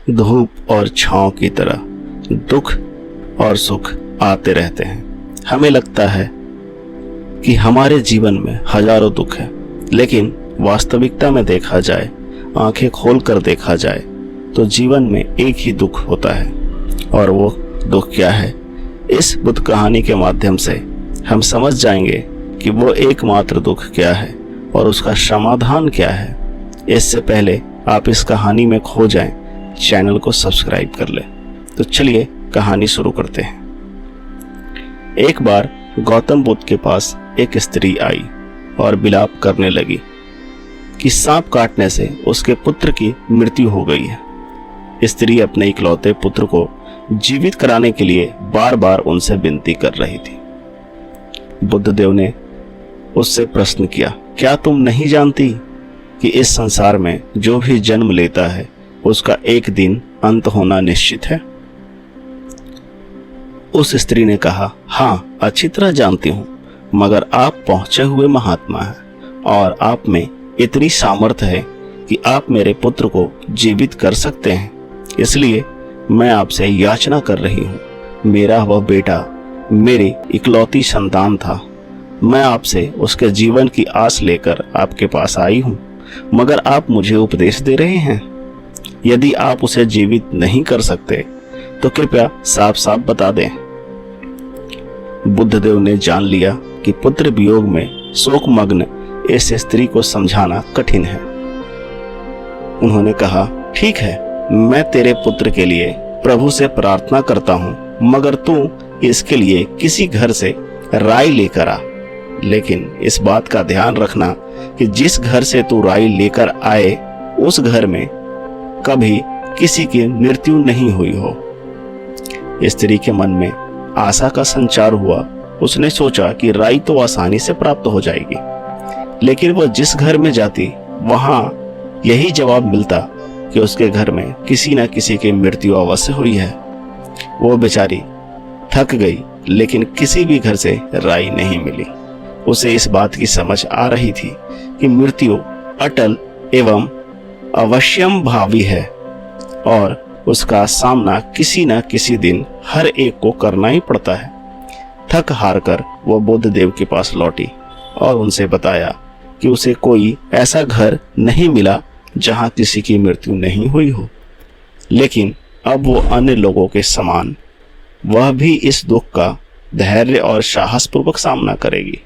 धूप और छांव की तरह दुख और सुख आते रहते हैं। हमें लगता है कि हमारे जीवन में हजारों दुख है, लेकिन वास्तविकता में देखा जाए, आंखें खोलकर देखा जाए तो जीवन में एक ही दुख होता है। और वो दुख क्या है? इस बुद्ध कहानी के माध्यम से हम समझ जाएंगे कि वो एकमात्र दुख क्या है और उसका समाधान क्या है। इससे पहले आप इस कहानी में खो जाएं, चैनल को सब्सक्राइब कर लें। तो चलिए कहानी शुरू करते हैं। एक बार गौतम बुद्ध के पास एक स्त्री आई और विलाप करने लगी कि सांप काटने से उसके पुत्र की मृत्यु हो गई है। स्त्री अपने इकलौते पुत्र को जीवित कराने के लिए बार बार उनसे विनती कर रही थी। बुद्धदेव ने उससे प्रश्न किया, क्या तुम नहीं जानती कि इस संसार में जो भी जन्म लेता है उसका एक दिन अंत होना निश्चित है? उस स्त्री ने कहा, हाँ, अच्छी तरह जानती हूँ, मगर आप पहुंचे हुए महात्मा हैं और आप में इतनी सामर्थ्य है कि आप मेरे पुत्र को जीवित कर सकते हैं। इसलिए मैं आपसे याचना कर रही हूँ। मेरा वह बेटा मेरी इकलौती संतान था। मैं आपसे उसके जीवन की आस लेकर आपके पास आई हूँ, मगर आप मुझे उपदेश दे रहे हैं। यदि आप उसे जीवित नहीं कर सकते तो कृपया साफ साफ बता दें। बुद्धदेव ने जान लिया कि पुत्र वियोग में शोकमग्न इस स्त्री को समझाना कठिन है। उन्होंने कहा, ठीक है, मैं तेरे पुत्र के लिए प्रभु से प्रार्थना करता हूँ, मगर तू इसके लिए किसी घर से राई लेकर आ। लेकिन इस बात का ध्यान रखना कि जिस घर से तू राई लेकर आए उस घर में कभी किसी की मृत्यु नहीं हुई हो। स्त्री के मन में आशा का संचार हुआ। उसने सोचा कि राई तो आसानी से प्राप्त हो जाएगी, लेकिन वह जिस घर में जाती वहां यही जवाब मिलता कि उसके घर में किसी न किसी की मृत्यु अवश्य हुई है। वो बेचारी थक गई, लेकिन किसी भी घर से राई नहीं मिली। उसे इस बात की समझ आ रही थी कि मृत्यु अटल एवं अवश्यम भावी है और उसका सामना किसी न किसी दिन हर एक को करना ही पड़ता है। थक हार कर वह बुद्धदेव के पास लौटी और उनसे बताया कि उसे कोई ऐसा घर नहीं मिला जहां किसी की मृत्यु नहीं हुई हो, लेकिन अब वो अन्य लोगों के समान वह भी इस दुख का धैर्य और साहसपूर्वक सामना करेगी।